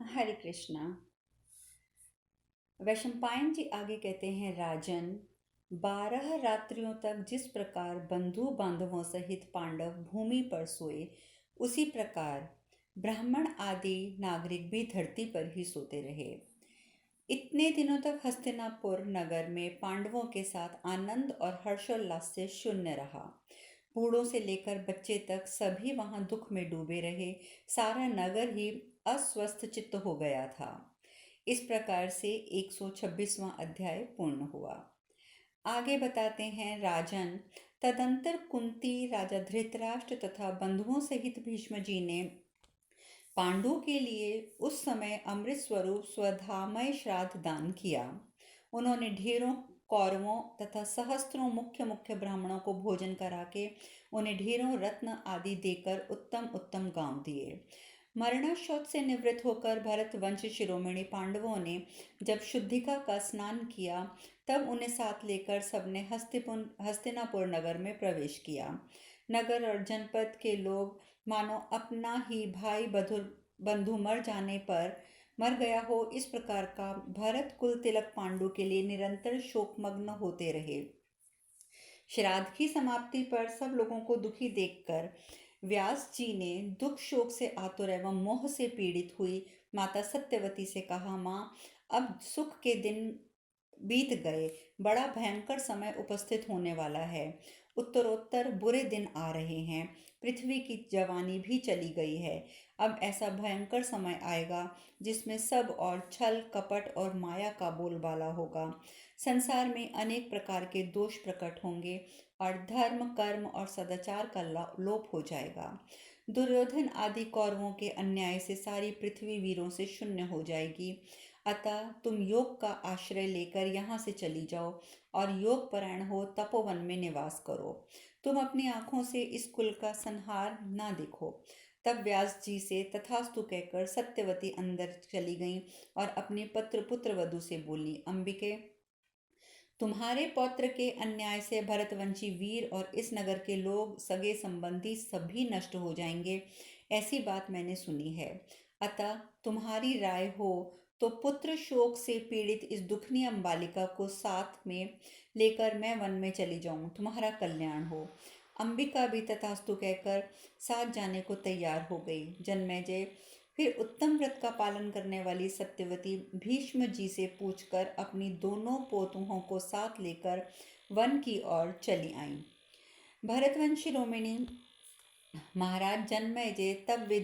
हरे कृष्णा। वैशंपायन जी आगे कहते हैं, राजन, 12 रात्रियों तक जिस प्रकार बंधु बांधवों सहित पांडव भूमि पर सोए, उसी प्रकार ब्राह्मण आदि नागरिक भी धरती पर ही सोते रहे। इतने दिनों तक हस्तिनापुर नगर में पांडवों के साथ आनंद और हर्षोल्लास से शून्य रहा। बूढ़ों से लेकर बच्चे तक सभी वहां दुख में डूबे रहे। सारा नगर ही अस्वस्थ चित्त हो गया था। इस प्रकार से 126वां अध्याय पूर्ण हुआ। आगे बताते हैं, राजन, तदंतर कुंती, राजा धृतराष्ट्र तथा बंधुओं सहित भीष्म जी ने पांडु के लिए उस समय अमृत स्वरूप स्वधामय श्राद्ध दान किया। उन्होंने ढेरों कौरवों तथा सहस्त्रों मुख्य मुख्य ब्राह्मणों को भोजन करा के उन्हें ढेरों रत्न आदि देकर उत्तम उत्तम गांव दिए। मरणाशौच से निवृत्त होकर भरत वंश शिरोमणि पांडवों ने जब शुद्धिका का स्नान किया, तब उन्हें साथ लेकर सबने हस्तिनापुर नगर में प्रवेश किया। नगर और जनपद के लोग मानो अपना ही भाई बंधु मर गया हो, इस प्रकार का भरत कुल तिलक पांडु के लिए निरंतर शोकमग्न होते रहे। श्राद्ध की समाप्ति पर सब लोगों को दुखी देखकर व्यास जी ने दुख शोक से आतुर एवं मोह से पीड़ित हुई माता सत्यवती से कहा, माँ, अब सुख के दिन बीत गए, बड़ा भयंकर समय उपस्थित होने वाला है। उत्तरोत्तर बुरे दिन आ रहे हैं। पृथ्वी की जवानी भी चली गई है। अब ऐसा भयंकर समय आएगा जिसमें सब और छल कपट और माया का बोलबाला होगा। संसार में अनेक प्रकार के दोष प्रकट होंगे और धर्म कर्म और सदाचार का लोप हो जाएगा। दुर्योधन आदि कौरवों के अन्याय से सारी पृथ्वी वीरों से शून्य हो जाएगी। अतः तुम योग का आश्रय लेकर यहाँ से चली जाओ और योग परायण हो तपोवन में निवास करो। तुम अपनी आंखों से इस कुल का संहार ना देखो। तब व्यास जी से तथास्तु कहकर सत्यवती अंदर चली गईं और अपने पुत्र वधु से बोली, अंबिके, तुम्हारे पौत्र के अन्याय से भरतवंशी वीर और इस नगर के लोग सगे संबंधी सभी नष्ट हो जाएंगे, ऐसी बात मैंने सुनी है। अतः तुम्हारी राय हो तो पुत्र शोक से पीड़ित इस दुखनी अम्बालिका को साथ में लेकर मैं वन में चली जाऊं, तुम्हारा कल्याण हो। अंबिका भी तथास्तु कहकर साथ जाने को तैयार हो गई। जन्मेजय फिर उत्तम व्रत का पालन करने वाली सत्यवती भीष्म जी से पूछकर अपनी दोनों पोतों को साथ लेकर वन की ओर चली आईं। भरतवंश शिरोमणि महाराज जन्मेजय तब वे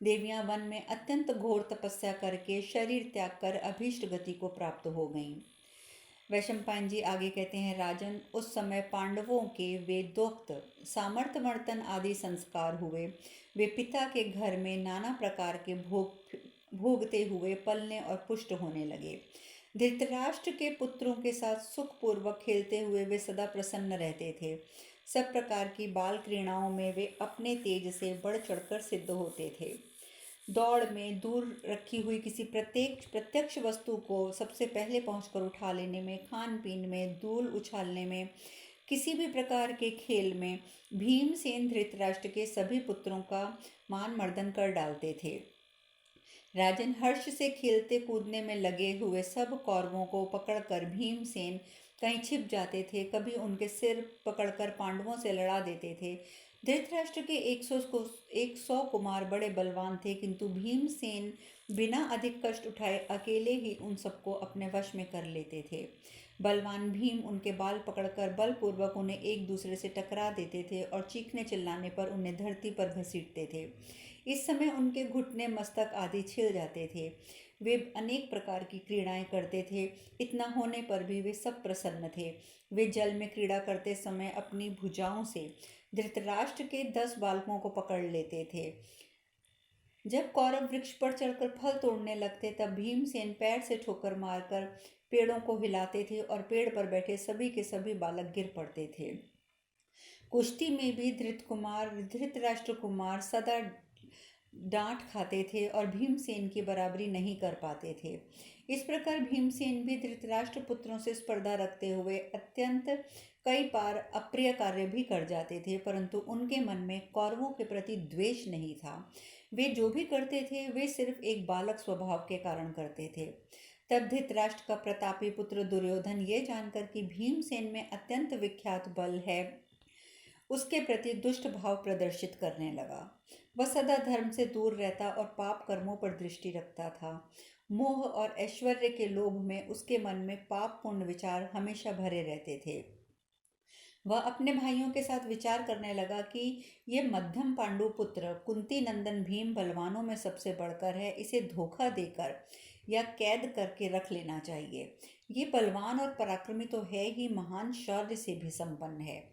देवियां वन में अत्यंत घोर तपस्या करके शरीर त्याग कर अभीष्ट गति को प्राप्त हो गईं। वैशंपायन जी आगे कहते हैं, राजन, उस समय पांडवों के वेदोक्त सामर्थ्यवर्तन आदि संस्कार हुए। वे पिता के घर में नाना प्रकार के भोगते हुए पलने और पुष्ट होने लगे। धृतराष्ट्र के पुत्रों के साथ सुखपूर्वक खेलते हुए वे सदा प्रसन्न रहते थे। सब प्रकार की बाल क्रीड़ाओं में वे अपने तेज से बढ़ चढ़कर सिद्ध होते थे। दौड़ में, दूर रखी हुई किसी प्रत्यक्ष वस्तु को सबसे पहले पहुंचकर उठा लेने में, खान पीन में, धूल उछालने में, किसी भी प्रकार के खेल में भीमसेन धृतराष्ट्र के सभी पुत्रों का मान मर्दन कर डालते थे। राजन, हर्ष से खेलते कूदने में लगे हुए सब कौरवों को पकड़कर भीमसेन कहीं छिप जाते थे, कभी उनके सिर पकड़कर पांडवों से लड़ा देते थे। धृतराष्ट्र के 100 कुमार बड़े बलवान थे, किंतु भीमसेन बिना अधिक कष्ट उठाए अकेले ही उन सबको अपने वश में कर लेते थे। बलवान भीम उनके बाल पकड़कर बलपूर्वक उन्हें एक दूसरे से टकरा देते थे और चीखने चिल्लाने पर उन्हें धरती पर घसीटते थे। इस समय उनके घुटने, मस्तक आदि छिल जाते थे। वे अनेक प्रकार की क्रीड़ाएं करते थे। इतना होने पर भी वे सब प्रसन्न थे। वे जल में क्रीड़ा करते समय अपनी भुजाओं से धृतराष्ट्र के 10 बालकों को पकड़ लेते थे। जब कौरव वृक्ष पर चढ़कर फल तोड़ने लगते, तब भीमसेन पैर से ठोकर मारकर पेड़ों को हिलाते थे और पेड़ पर बैठे सभी के सभी बालक गिर पड़ते थे। कुश्ती में भी धृतराष्ट्र कुमार सदा डांट खाते थे और भीमसेन की बराबरी नहीं कर पाते थे। इस प्रकार भीमसेन भी धृतराष्ट्र पुत्रों से स्पर्धा रखते हुए अत्यंत कई बार अप्रिय कार्य भी कर जाते थे, परंतु उनके मन में कौरवों के प्रति द्वेष नहीं था। वे जो भी करते थे वे सिर्फ एक बालक स्वभाव के कारण करते थे। तब धृतराष्ट्र का प्रतापी पुत्र दुर्योधन ये जानकर कि भीमसेन में अत्यंत विख्यात बल है, उसके प्रति दुष्ट भाव प्रदर्शित करने लगा। वह सदा धर्म से दूर रहता और पाप कर्मों पर दृष्टि रखता था। मोह और ऐश्वर्य के लोभ में उसके मन में पाप पूर्ण विचार हमेशा भरे रहते थे। वह अपने भाइयों के साथ विचार करने लगा कि ये मध्यम पांडु पुत्र कुंती नंदन भीम बलवानों में सबसे बढ़कर है, इसे धोखा देकर या कैद करके रख लेना चाहिए। ये बलवान और पराक्रमी तो है ही, महान शौर्य से भी संपन्न है।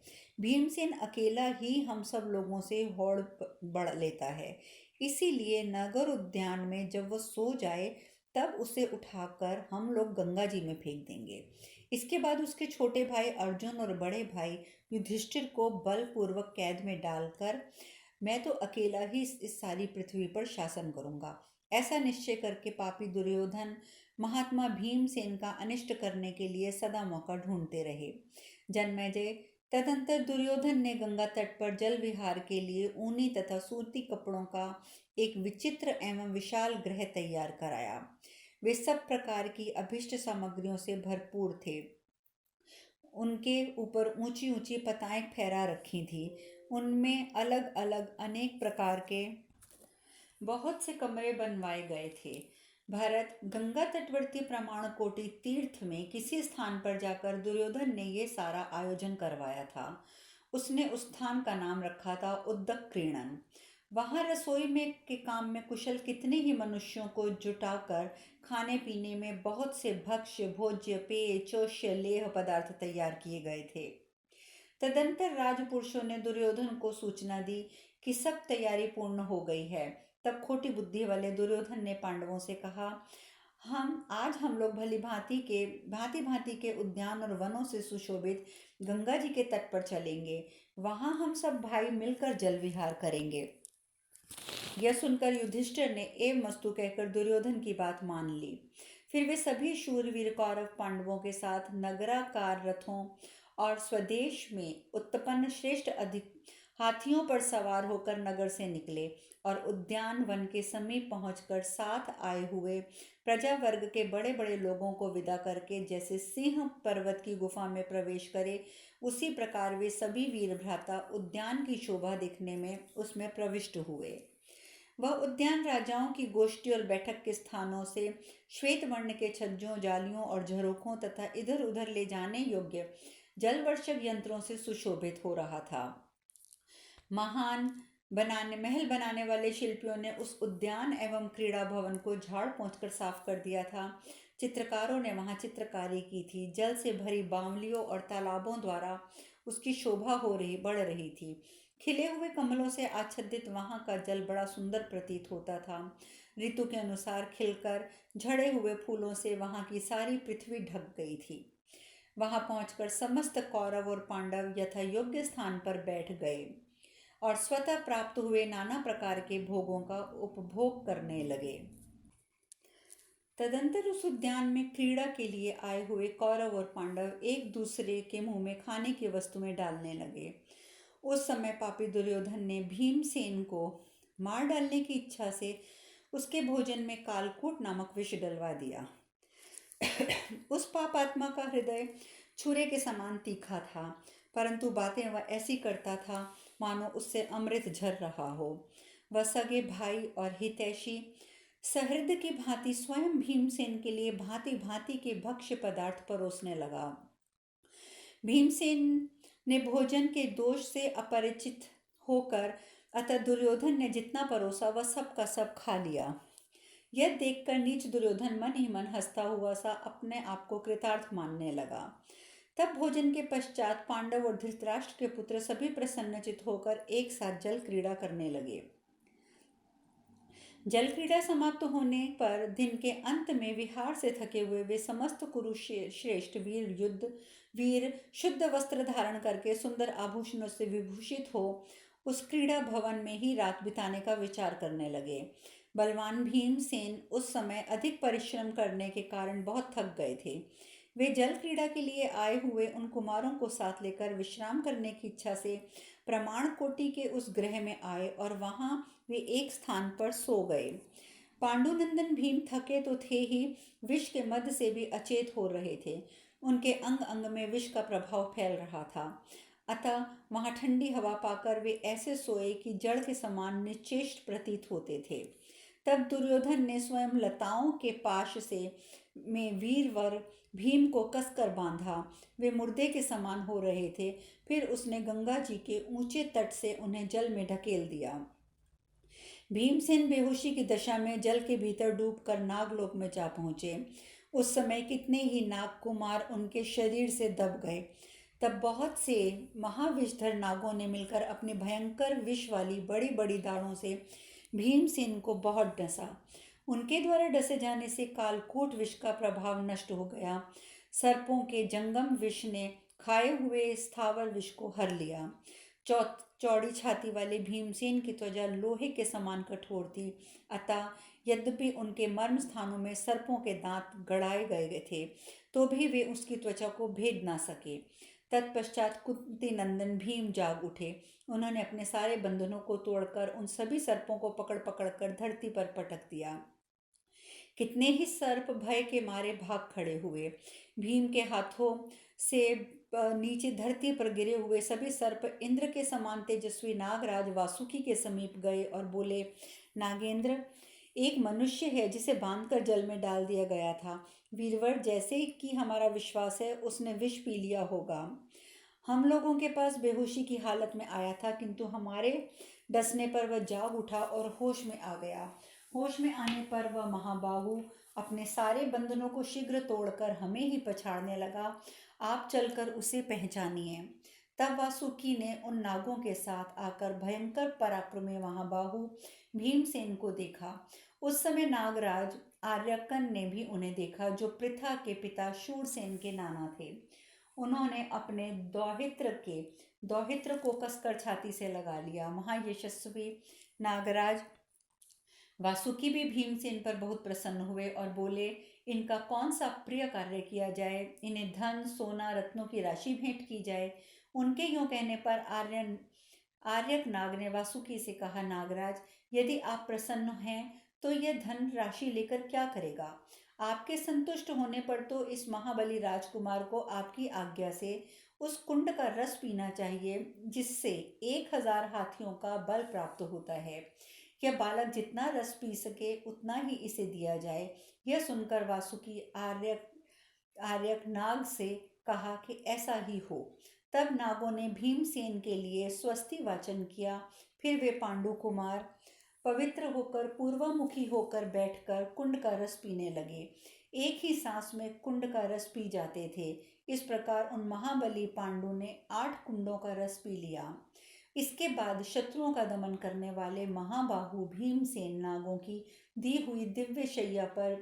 भीमसेन अकेला ही हम सब लोगों से होड़ बढ़ लेता है, इसीलिए नगर उद्यान में जब वह सो जाए तब उसे उठाकर हम लोग गंगा जी में फेंक देंगे। इसके बाद उसके छोटे भाई अर्जुन और बड़े भाई युधिष्ठिर को बलपूर्वक कैद में डालकर मैं तो अकेला ही इस सारी पृथ्वी पर शासन करूंगा। ऐसा निश्चय करके पापी दुर्योधन महात्मा भीमसेन का अनिष्ट करने के लिए सदा मौका ढूंढते रहे। जन्मेजय तदंतर दुर्योधन ने गंगा तट पर जल विहार के लिए ऊनी तथा सूती कपड़ों का एक विचित्र एवं विशाल गृह तैयार कराया। वे सब प्रकार की अभिष्ट सामग्रियों से भरपूर थे। उनके ऊपर ऊंची ऊंची पताएं फहरा रखी थी। उनमें अलग अलग अनेक प्रकार के बहुत से कमरे बनवाए गए थे। भरत गंगा तटवर्ती प्रमाण कोटि तीर्थ में किसी स्थान पर जाकर दुर्योधन ने ये सारा आयोजन करवाया था। उसने उस स्थान का नाम रखा था उद्दक क्रीड़न। वहां रसोई में के काम में कुशल कितने ही मनुष्यों को जुटाकर खाने पीने में बहुत से भक्ष्य भोज्य पेय चोष्य लेह पदार्थ तैयार किए गए थे। तदंतर राजपुरुषों ने दुर्योधन को सूचना दी कि सब तैयारी पूर्ण हो गई है। तब खोटी बुद्धि वाले दुर्योधन ने पांडवों से कहा, हम लोग भांति भांति के उद्यान और वनों से सुशोभित गंगा जी के तट पर चलेंगे। वहां हम सब भाई मिलकर जल विहार करेंगे। यह सुनकर युधिष्ठिर ने एवं मस्तु कहकर दुर्योधन की बात मान ली। फिर वे सभी शूरवीर कौरव पांडवों के साथ नगराकार रथों और स्वदेश में उत्पन्न श्रेष्ठ अधिक हाथियों पर सवार होकर नगर से निकले और उद्यान वन के समीप पहुंचकर साथ आए हुए प्रजा वर्ग के बड़े बड़े लोगों को विदा करके जैसे सिंह पर्वत की गुफा में प्रवेश करे, उसी प्रकार वे सभी वीर भ्राता उद्यान की शोभा देखने में उसमें प्रविष्ट हुए। वह उद्यान राजाओं की गोष्ठी और बैठक के स्थानों से श्वेत वर्ण के छज्जों जालियों और झरोखों तथा इधर उधर ले जाने योग्य जलवर्षक यंत्रों से सुशोभित हो रहा था। महल बनाने वाले शिल्पियों ने उस उद्यान एवं क्रीड़ा भवन को झाड़ पोंछकर साफ कर दिया था। चित्रकारों ने वहां चित्रकारी की थी। जल से भरी बावलियों और तालाबों द्वारा उसकी शोभा बढ़ रही थी। खिले हुए कमलों से आच्छादित वहां का जल बड़ा सुंदर प्रतीत होता था। ऋतु के अनुसार खिलकर झड़े हुए फूलों से वहां की सारी पृथ्वी ढक गई थी। वहां पहुंचकर समस्त कौरव और पांडव यथा योग्य स्थान पर बैठ गए और स्वतः प्राप्त हुए नाना प्रकार के भोगों का उपभोग करने लगे। तदंतर उस उद्यान में क्रीड़ा के लिए आए हुए कौरव और पांडव एक दूसरे के मुंह में खाने की वस्तुएं डालने लगे। उस समय पापी दुर्योधन ने भीमसेन को मार डालने की इच्छा से उसके भोजन में कालकूट नामक विष डलवा दिया। उस पापात्मा का हृदय छुरे के समान तीखा था, परंतु बातें वह ऐसी करता था मानो उससे अमृत झर रहा हो। वह सगे भाई और हितैषी सहृद की भांति स्वयं भीमसेन के लिए भांति भांति के भक्ष्य पदार्थ परोसने लगा। भीमसेन ने भोजन के दोष से अपरिचित होकर अतः दुर्योधन ने जितना परोसा वह सब का सब खा लिया। यह देखकर नीच दुर्योधन मन ही मन हंसता हुआ सा अपने आप को कृतार्थ मानने लगा। तब भोजन के पश्चात पांडव और धृतराष्ट्र के पुत्र सभी प्रसन्नचित होकर एक साथ जल क्रीड़ा करने लगे। जल क्रीड़ा समाप्त होने पर दिन के अंत में विहार से थके हुए वे समस्त कुरुश्रेष्ठ वीर शुद्ध वस्त्र धारण करके सुंदर आभूषणों से विभूषित हो उस क्रीड़ा भवन में ही रात बिताने का विचार करने लगे। बलवान भीमसेन उस समय अधिक परिश्रम करने के कारण बहुत थक गए थे। वे जल क्रीड़ा के लिए आए हुए उन कुमारों को साथ लेकर विश्राम करने की इच्छा से प्रमाण कोटि के उस गृह में आए और वहां वे एक स्थान पर सो गए। पांडुनंदन भीम थके तो थे ही, विष के मद से भी अचेत हो रहे थे। उनके अंग अंग में विष का प्रभाव फैल रहा था। अतः वहां ठंडी हवा पाकर वे ऐसे सोए कि जड़ के समान निश्चेष्ट प्रतीत होते थे। तब दुर्योधन ने स्वयं लताओं के पाश से में वीरवर भीम को कसकर बांधा। वे मुर्दे के समान हो रहे थे। फिर उसने गंगा जी के ऊंचे तट से उन्हें जल में ढकेल दिया। भीमसेन बेहोशी की दशा में जल के भीतर डूबकर नागलोक में जा पहुंचे। उस समय कितने ही नाग कुमार उनके शरीर से दब गए। तब बहुत से महाविषधर नागों ने मिलकर अपनी भयंकर विष वाली बड़ी बड़ी दाढ़ों से भीमसेन को बहुत डसा। उनके द्वारा डसे जाने से कालकूट विष का प्रभाव नष्ट हो गया। सर्पों के जंगम विष ने खाए हुए स्थावर विष को हर लिया। चौड़ी छाती वाले भीमसेन की त्वचा लोहे के समान कठोर थी। अतः यद्यपि उनके मर्म स्थानों में सर्पों के दांत गड़ाए गए थे, तो भी वे उसकी त्वचा को भेद ना सके। तत्पश्चात कुंती नंदन भीम जाग उठे। उन्होंने अपने सारे बंधनों को तोड़कर उन सभी सर्पों को पकड़ पकड़ कर धरती पर पटक दिया। कितने ही सर्प भय के मारे भाग खड़े हुए। भीम के हाथों से नीचे धरती पर गिरे हुए सभी सर्प इंद्र के समान तेजस्वी नागराज वासुकी के समीप गए और बोले, नागेंद्र, एक मनुष्य है जिसे बांधकर जल में डाल दिया गया था। वीरवर, जैसे कि हमारा विश्वास है उसने विष पी लिया होगा। हम लोगों के पास बेहोशी की हालत में आया था, किंतु हमारे डसने पर वह जाग उठा और होश में आ गया। होश में आने पर वह महाबाहु अपने सारे बंधनों को शीघ्र तोड़कर हमें ही पछाड़ने लगा। आप चलकर उसे पहचानिए। तब वासुकी ने उन नागों के साथ आकर भयंकर पराक्रमी महाबाहु भीमसेन को देखा। उस समय नागराज आर्यकन ने भी उन्हें देखा, जो पृथा के पिता शूरसेन के नाना थे। उन्होंने अपने दौहित्र को कसकर छाती से लगा लिया। महायशस्वी नागराज वासुकी भी भीमसेन पर बहुत प्रसन्न हुए और बोले, इनका कौन सा प्रिय कार्य किया जाए, इन्हें धन सोना रत्नों की राशि भेंट की जाए। उनके यूं कहने पर आर्यक नाग ने वासुकी से कहा, नागराज, यदि आप प्रसन्न हैं तो यह धन राशि लेकर क्या करेगा। आपके संतुष्ट होने पर तो इस महाबली राजकुमार को आपकी आज्ञा से उस कुंड का रस पीना चाहिए, जिससे 1000 हाथियों का बल प्राप्त होता है। यह बालक जितना रस पी सके उतना ही इसे दिया जाए। यह सुनकर वासुकी आर्यक नाग से कहा कि ऐसा ही हो। तब नागों ने भीमसेन के लिए स्वस्ति वाचन किया। फिर वे पांडु कुमार पवित्र होकर पूर्वमुखी होकर बैठकर कुंड का रस पीने लगे। एक ही सांस में कुंड का रस पी जाते थे। इस प्रकार उन महाबली पांडु ने 8 कुंडों का रस पी लिया। इसके बाद शत्रुओं का दमन करने वाले महाबाहु भीमसेन नागों की दी हुई दिव्य शैया पर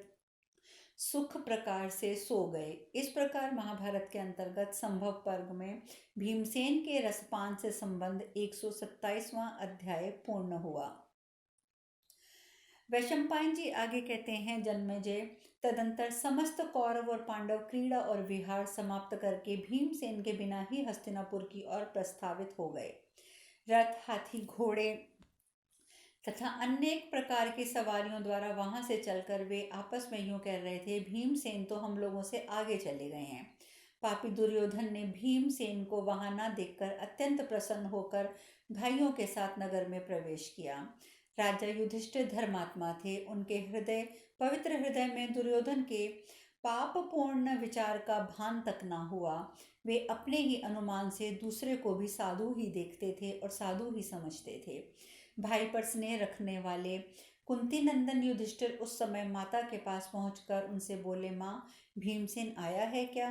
सुख प्रकार से सो गए। इस प्रकार महाभारत के अंतर्गत संभव पर्व में भीमसेन के रसपान से संबंध 127वां अध्याय पूर्ण हुआ। वैशंपायन जी आगे कहते हैं, जन्मेजय, तदंतर समस्त कौरव और पांडव क्रीड़ा और विहार समाप्त करके भीमसेन के बिना ही हस्तिनापुर की ओर प्रस्थावित हो गए। रथ, हाथी, घोड़े तथा अनेक प्रकार की सवारियों द्वारा वहां से चलकर वे आपस में यूं कह रहे थे, भीमसेन तो हम लोगों से आगे चले गए हैं। पापी दुर्योधन ने भीमसेन को वहां न देखकर अत्यंत प्रसन्न होकर भाइयों के साथ नगर में प्रवेश किया। राजा युधिष्ठिर धर्मात्मा थे। उनके पवित्र हृदय में दुर्योधन के पापपूर्ण विचार का भान तक न हुआ। वे अपने ही अनुमान से दूसरे को भी साधु ही देखते थे और साधु ही समझते थे। भाई पर स्नेह रखने वाले कुंती नंदन युधिष्ठिर उस समय माता के पास पहुंचकर उनसे बोले, माँ, भीमसेन आया है क्या?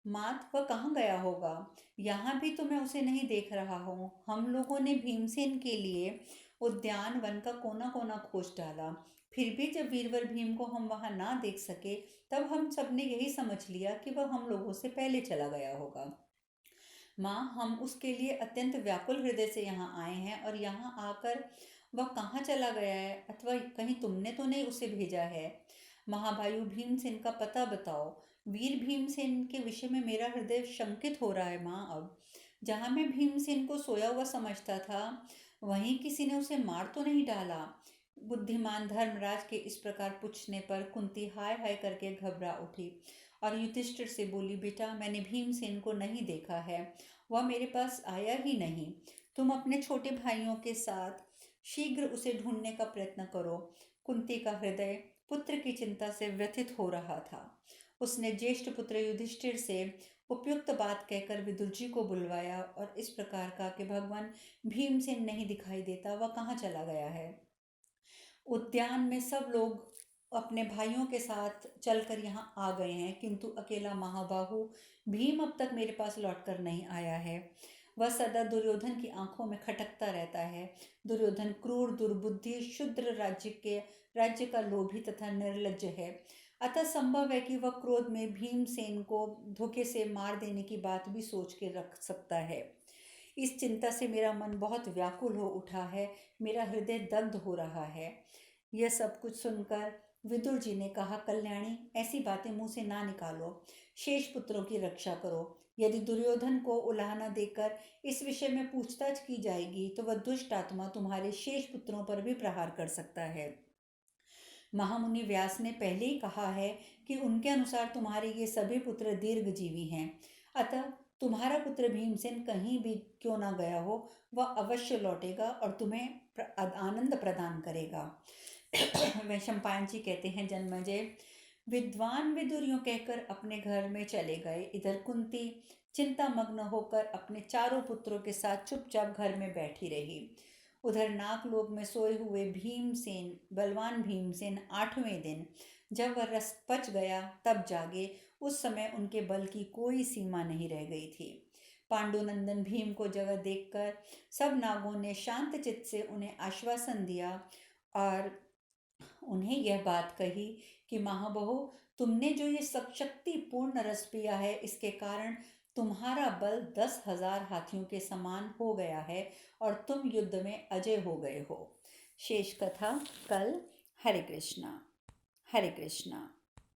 मात, वह कहाँ गया होगा? यहाँ भी तो मैं उसे नहीं देख रहा हूँ। हम लोगों ने भीमसेन के लिए उद्यान वन का कोना कोना खोज डाला, फिर भी जब वीरवर भीम को हम वहां ना देख सके, तब हम सबने यही समझ लिया कि वह हम लोगों से पहले चला गया होगा। माँ, हम उसके लिए अत्यंत व्याकुल हृदय से यहाँ आए हैं और यहाँ आकर वह कहाँ चला गया है, अथवा कहीं तुमने तो नहीं उसे भेजा है? महाभायु भीमसेन का पता बताओ। वीर भीमसेन के विषय में मेरा हृदय शंकित हो रहा है माँ। अब जहाँ मैं भीमसेन को सोया हुआ समझता था, वहीं किसी ने उसे मार तो नहीं डाला? बुद्धिमान धर्मराज के इस प्रकार पूछने पर कुंती हाय हाय करके घबरा उठी और युधिष्ठिर से बोली, बेटा मैंने भीमसेन को नहीं देखा है, वह मेरे पास आया ही नहीं। तुम अपने छोटे भाइयों के साथ शीघ्र उसे ढूंढने का प्रयत्न करो। कुंती का हृदय पुत्र की चिंता से व्यथित हो रहा था। उसने ज्येष्ठ पुत्र युधिष्ठिर से उपयुक्त बात कहकर विदुर जी को बुलवाया और इस प्रकार कहा कि भगवान भीमसेन नहीं दिखाई देता, वह कहाँ चला गया है? उद्यान में सब लोग अपने भाइयों के साथ चलकर यहाँ आ गए हैं, किंतु अकेला महाबाहु भीम अब तक मेरे पास लौटकर नहीं आया है। वह सदा दुर्योधन की आंखों में खटकता रहता है। दुर्योधन क्रूर, दुर्बुद्धि, क्षुद्र राज्य का लोभी तथा निर्लज्ज है। अतः संभव है कि वह क्रोध में भीमसेन को धोखे से मार देने की बात भी सोच के रख सकता है। इस चिंता से मेरा मन बहुत व्याकुल हो उठा है, मेरा हृदय दग्ध हो रहा है। यह सब कुछ सुनकर विदुर जी ने कहा, कल्याणी ऐसी बातें मुंह से ना निकालो, शेष पुत्रों की रक्षा करो। यदि दुर्योधन को उलाहना देकर इस विषय में पूछताछ की जाएगी तो वह दुष्ट आत्मा तुम्हारे शेष पुत्रों पर भी प्रहार कर सकता है। महामुनि व्यास ने पहले ही कहा है कि उनके अनुसार तुम्हारे ये सभी पुत्र दीर्घजीवी हैं। अतः तुम्हारा पुत्र भीमसेन कहीं भी क्यों ना गया हो, वह अवश्य लौटेगा और तुम्हें आनंद प्रदान करेगा। वैशंपायन जी कहते हैं, जन्मेजय विद्वान विदुर यूं कहकर अपने घर में चले गए। इधर कुंती चिंता मग्न होकर अपने चारों पुत्रों के साथ चुपचाप घर में बैठी रही। उधर नागलोक में सोए हुए भीमसेन, बलवान भीमसेन 8वें दिन जब वह रस पच गया तब जागे। उस समय उनके बल की कोई सीमा नहीं रह गई थी। पांडुनंदन भीम को जगह देखकर सब नागों ने शांत चित्त से उन्हें आश्वासन दिया और उन्हें यह बात कही कि महाबहू, तुमने जो ये सब शक्तिपूर्ण रस पिया है, इसके कारण तुम्हारा बल 10,000 हाथियों के समान हो गया है और तुम युद्ध में अजय हो गए हो। शेष कथा कल। हरे कृष्णा, हरे कृष्णा।